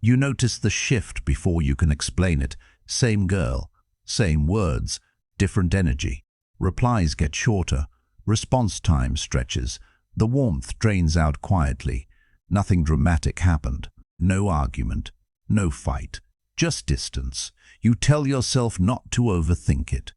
You notice the shift before you can explain it. Same girl, same words, different energy. Replies get shorter. Response time stretches. The warmth drains out quietly. Nothing dramatic happened. No argument. No fight. Just distance. You tell yourself not to overthink it.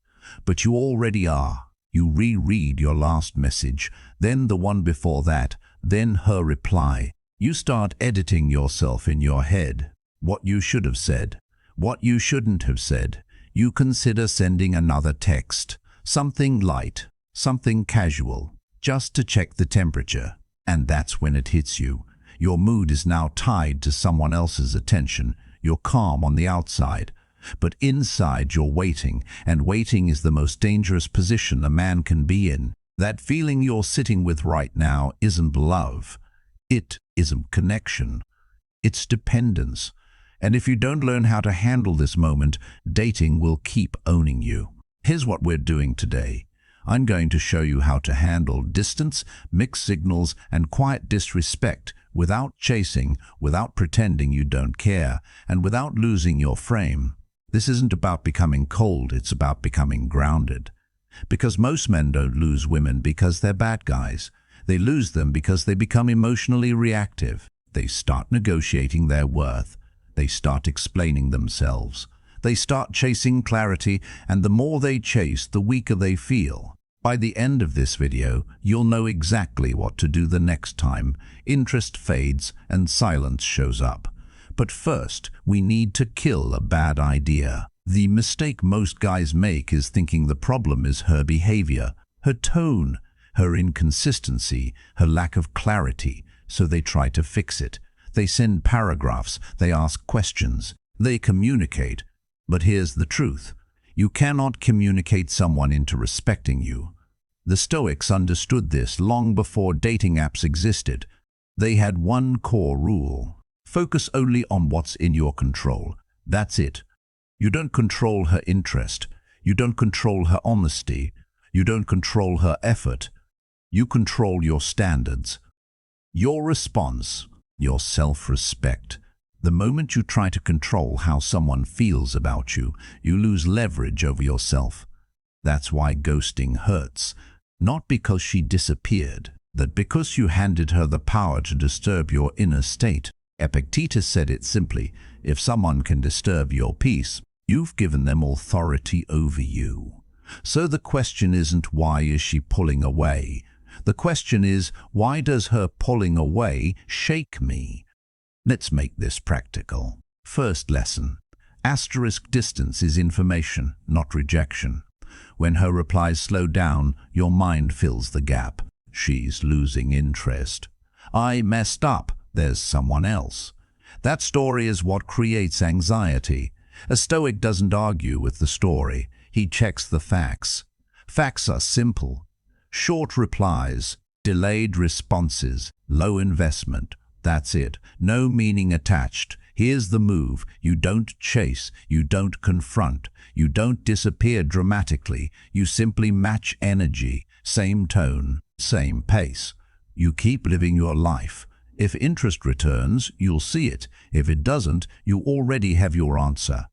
But you already are. You reread your last message, then the one before that, then her reply. You start editing yourself in your head. What you should have said. What you shouldn't have said. You consider sending another text. Something light. Something casual. Just to check the temperature. And that's when it hits you. Your mood is now tied to someone else's attention. You're calm on the outside. But inside you're waiting, and waiting is the most dangerous position a man can be in. That feeling you're sitting with right now isn't love. It isn't connection. It's dependence. And if you don't learn how to handle this moment, dating will keep owning you. Here's what we're doing today. I'm going to show you how to handle distance, mixed signals, and quiet disrespect without chasing, without pretending you don't care, and without losing your frame. This isn't about becoming cold, it's about becoming grounded. Because most men don't lose women because they're bad guys. They lose them because they become emotionally reactive. They start negotiating their worth. They start explaining themselves. They start chasing clarity, and the more they chase, the weaker they feel. By the end of this video, you'll know exactly what to do the next time interest fades and silence shows up. But first, we need to kill a bad idea. The mistake most guys make is thinking the problem is her behavior, her tone, her inconsistency, her lack of clarity, so they try to fix it. They send paragraphs, they ask questions, they communicate. But here's the truth. You cannot communicate someone into respecting you. The Stoics understood this long before dating apps existed. They had one core rule. Focus only on what's in your control. That's it. You don't control her interest. You don't control her honesty. You don't control her effort. You control your standards, your response, your self-respect. The moment you try to control how someone feels about you, you lose leverage over yourself. That's why ghosting hurts. Not because she disappeared, but because you handed her the power to disturb your inner state. Epictetus said it simply, if someone can disturb your peace, you've given them authority over you. So the question isn't why is she pulling away? The question is, why does her pulling away shake me? Let's make this practical. First lesson. Asterisk distance is information, not rejection. When her replies slow down, your mind fills the gap. She's losing interest. I messed up. There's someone else. That story is what creates anxiety. A Stoic doesn't argue with the story. He checks the facts. Facts are simple. Short replies, delayed responses, low investment. That's it. No meaning attached. Here's the move. You don't chase. You don't confront. You don't disappear dramatically. You simply match energy. Same tone, same pace. You keep living your life. If interest returns, you'll see it. If it doesn't, you already have your answer.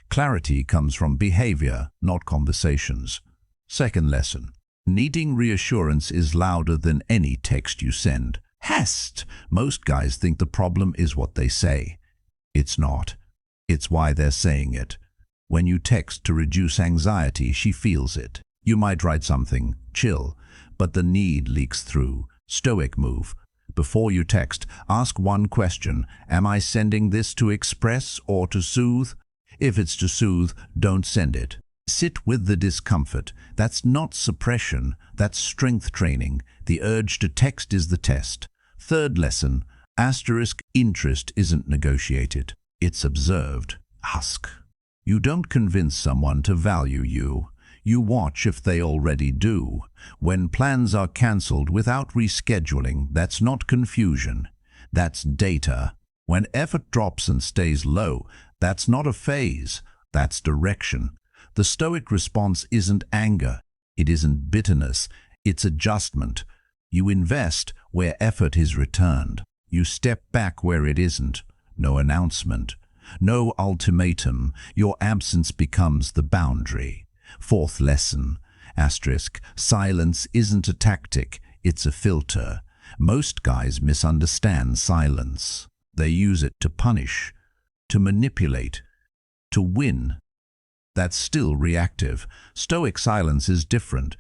Clarity comes from behavior, not conversations. Second lesson. Needing reassurance is louder than any text you send. Hast! Most guys think the problem is what they say. It's not. It's why they're saying it. When you text to reduce anxiety, she feels it. You might write something, chill, but the need leaks through. Stoic move. Before you text, ask one question. Am I sending this to express or to soothe? If it's to soothe, don't send it. Sit with the discomfort. That's not suppression, that's strength training. The urge to text is the test. Third lesson. Asterisk interest isn't negotiated. It's observed. Ask. You don't convince someone to value you. You watch if they already do. When plans are cancelled without rescheduling, that's not confusion. That's data. When effort drops and stays low, that's not a phase. That's direction. The Stoic response isn't anger. It isn't bitterness. It's adjustment. You invest where effort is returned. You step back where it isn't. no announcement, no ultimatum. Your absence becomes the boundary. Fourth lesson, asterisk, silence isn't a tactic, it's a filter. Most guys misunderstand silence. They use it to punish, to manipulate, to win. That's still reactive. Stoic silence is different.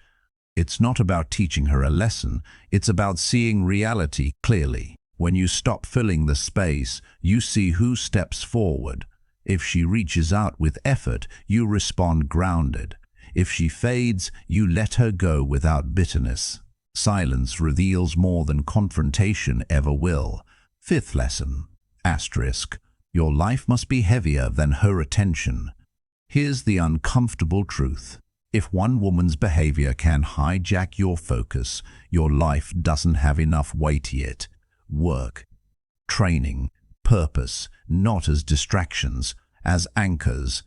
It's not about teaching her a lesson, it's about seeing reality clearly. When you stop filling the space, you see who steps forward. If she reaches out with effort, you respond grounded. If she fades, you let her go without bitterness. Silence reveals more than confrontation ever will. Fifth lesson, asterisk, your life must be heavier than her attention. Here's the uncomfortable truth. If one woman's behavior can hijack your focus, your life doesn't have enough weight yet. Work, training, purpose, not as distractions, as anchors.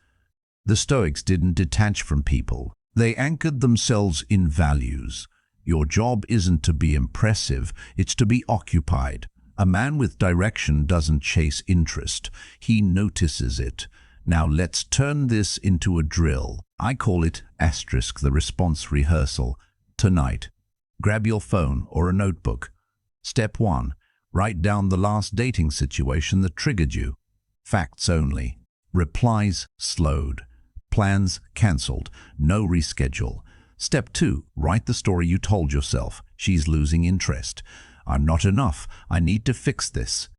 The Stoics didn't detach from people. They anchored themselves in values. Your job isn't to be impressive, it's to be occupied. A man with direction doesn't chase interest, he notices it. Now let's turn this into a drill. I call it asterisk the response rehearsal. Tonight, grab your phone or a notebook. Step 1. Write down the last dating situation that triggered you. Facts only. Replies slowed. Plans cancelled. No reschedule. Step 2. Write the story you told yourself. She's losing interest. I'm not enough. I need to fix this.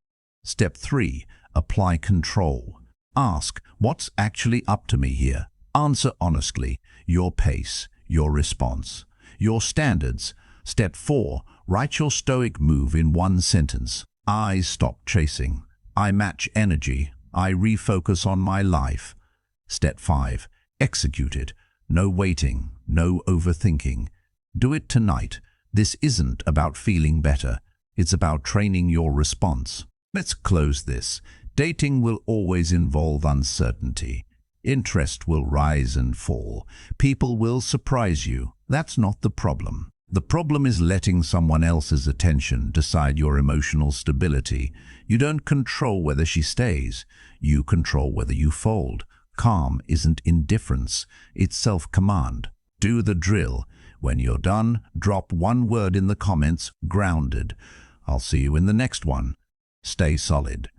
Step 3. Apply control. Ask, what's actually up to me here? Answer honestly. Your pace, your response, your standards. Step 4. Write your stoic move in one sentence. I stop chasing. I match energy. I refocus on my life. Step 5. Execute it. No waiting, no overthinking. Do it tonight. This isn't about feeling better. It's about training your response. Let's close this. Dating will always involve uncertainty. Interest will rise and fall. People will surprise you. That's not the problem. The problem is letting someone else's attention decide your emotional stability. You don't control whether she stays. You control whether you fold. Calm isn't indifference. It's self-command. Do the drill. When you're done, drop one word in the comments, grounded. I'll see you in the next one. Stay solid.